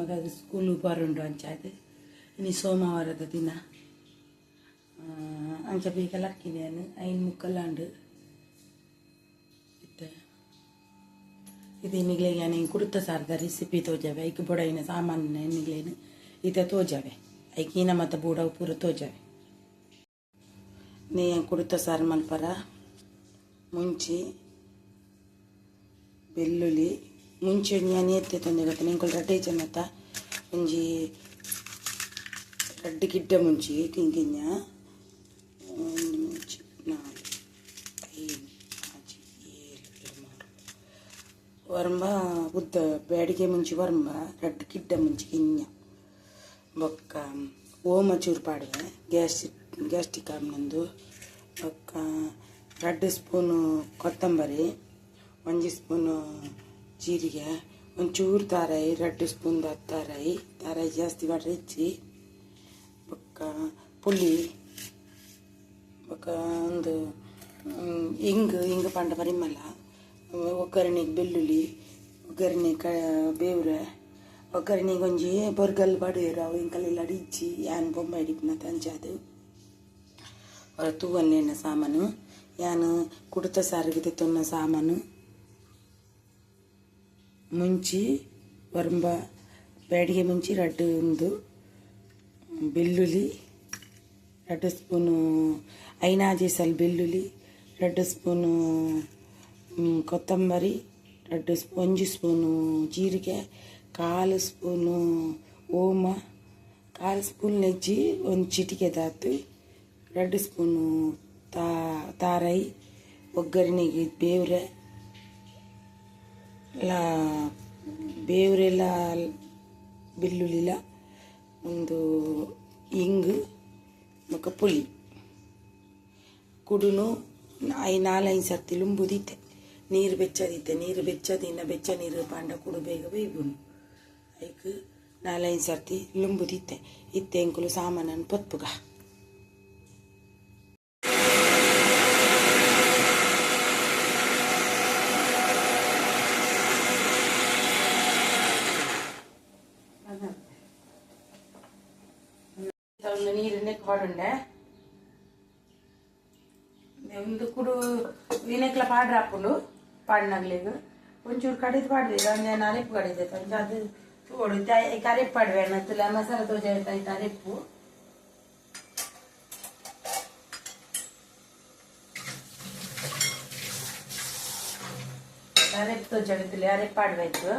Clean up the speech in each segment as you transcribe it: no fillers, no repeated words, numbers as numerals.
ಮಗದು school ಬರುಂಡು ಅಂಚಾದು ಇನ್ನು ಸೋಮವಾರದ ದಿನ ಅಂಚ ಬೇಗ ಲಕ್ಕಿನೇನು ಐನ್ ಮುಕ್ಕಲ್ಲಾಂಡು ಇತ್ತೆ ಇದು ಇನ್ನಿಗ್ಲೇಗೆ ನಾನು ಕುಡುತ್ತ ಸಾರದ ರೆಸಿಪಿ ತೋಜಾವೆ ಐಕ್ ಬೊಡೈನ ಸಾಮಾನು ಇನ್ನಿಗ್ಲೇನು ಇತ್ತೆ ತೋಜಾವೆ ಐಕ್ ಈನ ಮತ್ತು ಬೂಡವು ಪೂರ ತೋಜಾವೆ ನೀ ಕುಡುತ್ತ ಸಾರು ಮಲ್ಪರ ಮುಂಚಿ ಬೆಳ್ಳುಳ್ಳಿ ಮುಂಚೆ ನಾನು ಎತ್ತೆ ತೊಂದರೆ ಗೊತ್ತ ನಿಂಗೆ ರಡ್ಡೆ ಚೆನ್ನತ್ತ ಮುಂಜಿ ರಡ್ಡು ಗಿಡ್ಡ ಮುಂಚಿ ಕಿಂಕಿಂಜ ಮುಂಚಿ 4 5 6 7 ವರ್ಮ ಉದ್ದ ಬೇಡಿಗೆ ಮುಂಚಿ ವರ್ಮ ರಡ್ಡು ಗಿಡ್ಡ ಮುಂಚಿ ಕಿಂಜ ಬೊಕ್ಕ ಓಮ ಚೂರು ಪಾಡುವೆ ಗ್ಯಾಸ್ಟಿಕ್ ಆಮ್ನಂದು ಬೊಕ್ಕ 2 ಸ್ಪೂನು ಕೊತ್ತಂಬರಿ 1 ಸ್ಪೂನು ಜೀರಿಗೆ ಒಂಚೂರು ತಾರಾಯಿ 2 ಸ್ಪೂನ್ ತಾರಾಯಿ ಜಾಸ್ತಿ ಮಾಡ್ರೆ ಹೆಚ್ಚಿ ಬೊಕ್ಕ ಪುಳಿ ಬೊಕ್ಕ ಒಂದು ಹಿಂಗ್ ಪಂಡ ಪರಿಮಳ ಒಗ್ಗರಣೆಗೆ ಬೆಳ್ಳುಳ್ಳಿ ಒಗ್ಗರಣೆ ಬೇವ್ರೆ ಒಗ್ಗರಣೆಗೆ ಒಂಜಿ ಬೊರ್ಗಲ್ ಬಡಿಯೋರು ಅವು ಇಂಕಲೆಲ್ಲ ಅಡಿಚ್ಚಿ ಯಾನು ಬೊಂಬೆ ಹಿಡಿಪಿನ ತಂಚಾದು ತೂವನ್ನೇನ ಸಾಮಾನು ಯಾನು ಕುಡುತ ಸಾರಿಗೆ ತೊನ್ನ ಸಾಮಾನು ಮುಂಚಿ ವರ್ಂಬ ಬೇಡಿಗೆ ಮುಂಚಿ 2 ಒಂದು ಬೆಳ್ಳುಳ್ಳಿ 2 ಸ್ಪೂನು ಐನಾಜೇಸಲ್ ಬೆಳ್ಳುಳ್ಳಿ 2 ಸ್ಪೂನು ಕೊತ್ತಂಬರಿ 1 ಸ್ಪೂನು ಜೀರಿಗೆ 1/4 ಸ್ಪೂನು ಓಮ 1/4 ಸ್ಪೂನ್ ನೆಜ್ಜಿ ಒಂದು ಚಿಟಿಕೆ ದಾತು 2 ಸ್ಪೂನು ತಾರಾಯಿ ಒಗ್ಗರಣೆಗೆ ಬೇವ್ರೆಲ್ಲ ಬೆಳ್ಳುಳ್ಳಿಲ ಒಂದು ಹಿಂಗು ಮತ್ತು ಪುಳಿ ಕುಡುನು 4-5 ಸರ್ತಿ ಲುಂಬುದಿತ್ತೆ ನೀರು ಬೆಚ್ಚದಿತ್ತೆ ನೀರು ಬೆಚ್ಚದಿನ ಬೆಚ್ಚ ನೀರು ಪಾಂಡ ಕುಡು ಬೇಗ ಬೇಯ್ಗುನು ಐಕ್ 4-5 ಸರ್ತಿ ಲುಂಬುದಿತ್ತೆ ಇತ್ತೆ ಎಂಕುಲು ಸಾಮಾನನ್ನು ಪೊತ್ಪುಗ ನೀರನ್ನೇ ಕಾಡುಂಡೆ ಒಂದು ಕುಡು ವಿನೆಕ್ಲ ಪಾಡ್ರ ಹಾಕೊಂಡು ಪಾಡ್ನಾಗ್ಲಿಗ ಒಂಚೂರು ಕಡಿದು ಪಾಡ್ರಿ ನಾನು ಅರೆಪ್ಪು ಕಡಿದೆ ಅದು ತೋಡು ಕರೆಪ್ಪು ಪಾಡ್ವೆ ಅನ್ನತ್ತಲ್ಲ ಮಸಾಲೆ ದೋಸೆ ಆಯ್ತು ಅರೆಪ್ಪು ಅರೆಪ್ಪು ದೋಸೆ ಆಗುತ್ತಿಲ್ಲ ಅರೆಪ್ಪು ಪಾಡ್ಬೇಕು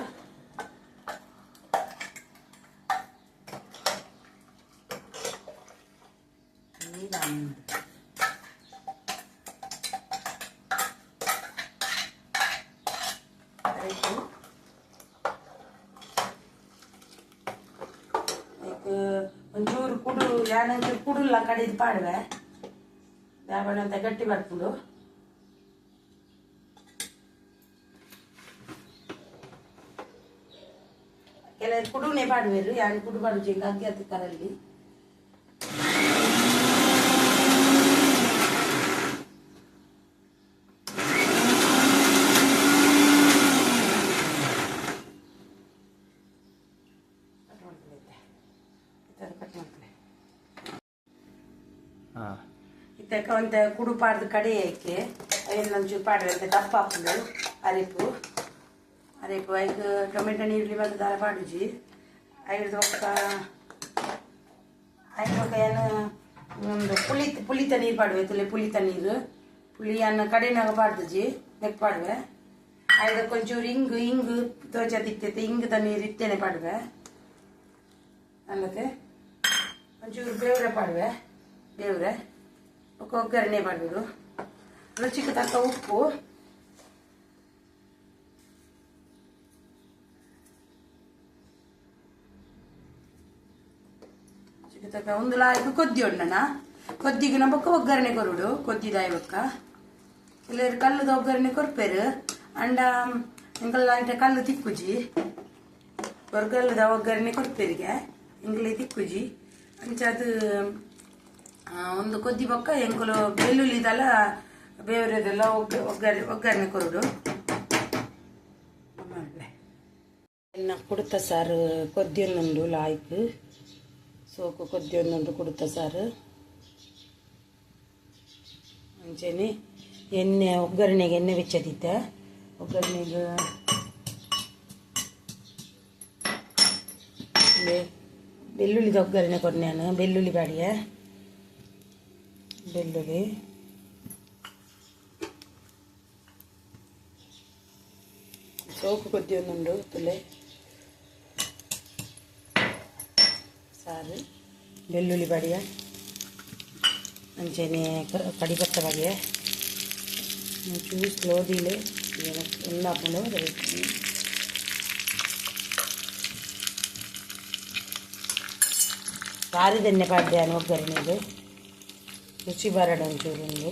ಒಂಚೂರು ಕುಡು ಯಾನಂಚೂರು ಕುಡುಲ್ಲ ಕಡಿದು ಪಾಡುವೆ ಯಾವಣ ಅಂತ ಗಟ್ಟಿ ಬರ್ಕೊಂಡು ಕೆಲವರು ಕುಡುನೆ ಪಾಡುವೆರು ಯಾರು ಕುಡು ಪಾಡುಜಿ ಅಗ್ಗಿ ಹತ್ತಿ ಕರಲ್ಲಿ ಇತ್ತಕ ಒಂದು ಕುಡು ಪಾಡ್ದು ಕಡೆ ಹಾಕಿ ಒಂಚೂರು ಪಾಡ್ರೆ ಅಂತ ದಪ್ಪ ಹಾಕೊಂಡು ಅರೆಪ್ಪು ಐದು ಟೊಮೆಟೊ ನೀರುಳ್ಳಿ ಬಂದು ದಾರ ಪಾಡುಜಿ ಐದು ಒಕ್ಕ ಏನು ಒಂದು ಪುಳಿತ ನೀರು ಪಾಡುವೆ ತುಲೆ ಪುಳಿತ ನೀರು ಪುಳಿಯನ್ನು ಕಡೆನಾಗ ಪಾಡ್ದುಜಿ ನೆಕ್ ಪಾಡುವೆ ಐದಕ್ಕೆ ಒಂಚೂರು ಹಿಂಗು ತೋಚದಿತ್ತೈತೆ ಹಿಂಗದ ನೀರು ಇತ್ತೇನೆ ಪಾಡುವೆ ಅನ್ನತ್ತೆ ಒಂಚೂರು ಬೇವ್ರೆ ಪಾಡುವೆ ಬೇವ್ರೆ ಒಗ್ಗರಣೆ ಮಾಡಬೇಕು ರುಚಿಗೆ ತಕ್ಕ ಉಪ್ಪು ರುಚಿಗೆ ತಕ್ಕ ಒಂದು ಇದು ಕೊದ್ದಿ ಉಂಡನ ಕೊದ್ದಿಗೆ ನಮ್ಮ ಬೊಕ್ಕ ಒಗ್ಗರಣೆ ಕೊರುಡು ಕೊದ್ದಿದಾಯ ಬೊಕ್ಕ ಕೆಲವರು ಕಲ್ಲುದ ಒಗ್ಗರಣೆ ಕೊರ್ಪೇರು ಅಂಡ ಇಂಕಲ್ಲ ಕಲ್ಲು ತಿಕ್ಕುಜಿ ಹೊರಗಲ್ಲದ ಒಗ್ಗರಣೆ ಕೊರ್ಪೇರಿಗೆ ಇಂಕಲೆ ತಿಕ್ಕುಜಿ ಅಂಚದು ಒಂದು ಕೊದ್ದಿ ಬೊಕ್ಕ ಎಂಕುಲು ಬೆಳ್ಳುಳ್ಳಿದೆಲ್ಲ ಬೇವ್ರೆದೆಲ್ಲ ಒಗ್ಗರಣೆ ಕೊರುಡು ಕುಡುತ್ತ ಸಾರು ಕೊದ್ದಿಯೊಂದುಂಡು ಲಾಯ್ಕ್ ಸೋಕು ಕೊದ್ದಿಯೊಂದುಂಡು ಕುಡುತ್ತ ಸಾರು ಅಂಚೆನೆ ಎಣ್ಣೆ ಒಗ್ಗರಣೆಗೆ ಎಣ್ಣೆ ಬೆಚ್ಚದಿತ್ತೆ ಒಗ್ಗರಣೆಗೆ ಬೆಳ್ಳುಳ್ಳಿದ ಒಗ್ಗರಣೆ ಕೊಡ್ ನಾನು ಬೆಳ್ಳುಳ್ಳಿ ಬಾಡಿಗೆ ಬೆಳ್ಳುಳ್ಳಿ ಸೋಕು ಕೊದ್ದಿಯೊಂದುಂಡು ತುಲೆ ಸಾರು ಬೆಳ್ಳುಳ್ಳಿ ಬಾಡಿಗೆ ಅಂಚೆನೆ ಕಡಿಪತ್ತ ಬಾಡಿಗೆ ಚೂಸ್ ಕ್ಲೋದಿಲೆ ಎಲ್ಲ ಹಾಕೊಂಡು ಸಾರಿದೆಣ್ಣೆ ಪಾಡ್ದೆ ಒಗ್ಗರಣೆಗೆ ರುಚಿ ಬರಡು ಒಂಚೂರು ಒಂದು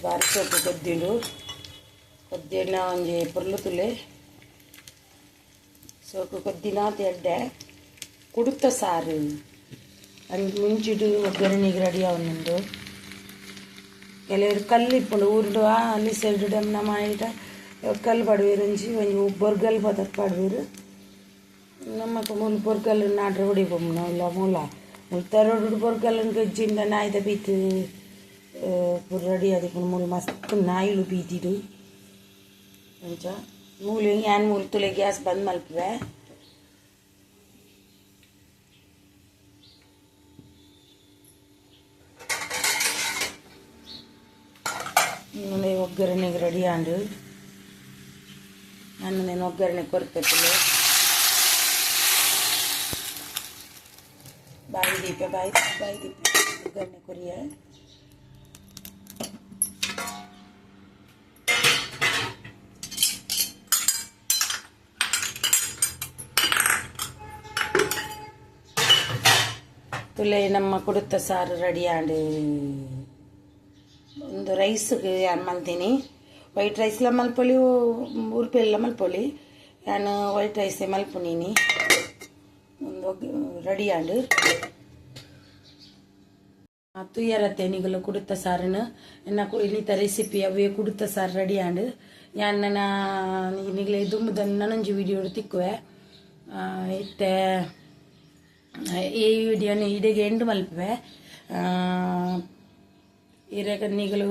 ಬಾರಿ ಸೊಪ್ಪು ಕೊದ್ದಿನ ಒಂಜಿ ಪೊರ್ಲು ತುಲೆ ಸೋಕು ಕೊದ್ದಿನ ಎಡ್ಡೆ ಕುಡುತ್ತ ಸಾರು ಅಂದ್ ಮುಂಚಿಡು ಒಗ್ಗರಣೆಗೆ ರೆಡಿ ಅವನುಂಡು ಕೆಲವರು ಕಲ್ಲು ಇಪ್ಪುಂಡು ಊರುಡು ಅಲ್ಲಿ ಸೈಡ್ ನಮ್ಮ ಮಾಡಿಟ ಕಲ್ಲು ಪಡುವೇರು ಒಂಜಿ ಒಂಜಿ ಬೊರ್ಗಲ್ ಪದಕ್ಕೆ ಪಡುವೇರು ನಮ್ಮಕ್ಕ ಮೂಲ ಬೊರ್ಗಲ್ ನಾಡ್ರೆ ಹೊಡಿಬೊಮ್ಮು ಇಲ್ಲ ಮೂಲ ತರೋಡು ಬೊರ್ಗಲ್ಲನ್ನು ಗಜ್ಜಿಂದ ನಾಯ್ದ ಬೀತು ರೆಡಿ ಅದಕ್ಕೆ ಮೂಲ ಮಸ್ತ್ ನಾಯಿಲು ಬೀತಿಡು ಅಂಚ ಮೂಲ ಏನು ಮೂಲ ತುಲೆ ಗ್ಯಾಸ್ ಬಂದ್ ಮಲ್ಪವೆ ಒಗ್ಗರಣೆಗೆ ರೆಡಿ ಆಂಡು ನಾನು ಒಗ್ಗರಣೆ ಕೊರ್ಪೆತ್ತಲೆ ಬಾಯಿ ದೀಪ ಒಗ್ಗರಣೆ ಕೊರಿಯ ತುಲೆ ನಮ್ಮ ಕುಡುತ್ತ ಸಾರು ರೆಡಿ ಆಂಡು ಒಂದು ರೈಸ್ಗೆ ಮಲ್ತೀನಿ ವೈಟ್ ರೈಸ್ಲ ಮಲ್ಪೊಲಿ ಉರ್ಪೆಲ್ಲ ಮಲ್ಪೊಲಿ ನಾನು ವೈಟ್ ರೈಸೇ ಮಲ್ಪುನೀನಿ ಒಂದು ರೆಡಿ ಆಂಡು ತುಯ್ಯರತ್ತೆ ನಿಗಲು ಕುಡುತ್ತ ಸಾರನ್ನು ಇನ್ನಿತ ರೆಸಿಪಿ ಅವೇ ಕುಡುತ್ತ ಸಾರು ರೆಡಿ ಆಂಡು ഞാൻ ನಿಗಲೆ ದುಂಬುದನ್ನು ನನಂಜಿ ವಿಡಿಯೋ ತಿಕ್ಕುವೆ ಇತ್ತೆ ಈ ವಿಡಿಯೋನ ಇಡೆಗೆ ಎಂಡ್ ಮಲ್ಪವೆ ಇರಾಗ ನೀಗಲು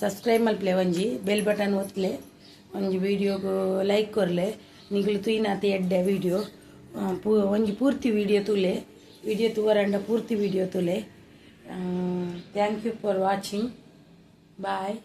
ಸಬ್ಸ್ಕ್ರೈಬ್ ಮಲ್ಪಲೆ ಒಂಜಿ ಬೆಲ್ ಬಟನ್ ಒತ್ತಲೆ ಒಂಜಿ ವಿಡಿಯೋಗು ಲೈಕ್ ಕೊರ್ಲೆ ನೀಗಲು ತುಯ್ನಾತಿ ಎಡ್ಡೆ ವಿಡಿಯೋ ಒಂಜಿ ಪೂರ್ತಿ ವಿಡಿಯೋ ತುಲೆ ವಿಡಿಯೋ ತೂವರಂಡ ಪೂರ್ತಿ ವಿಡಿಯೋ ತುಲೆ thank you for watching bye.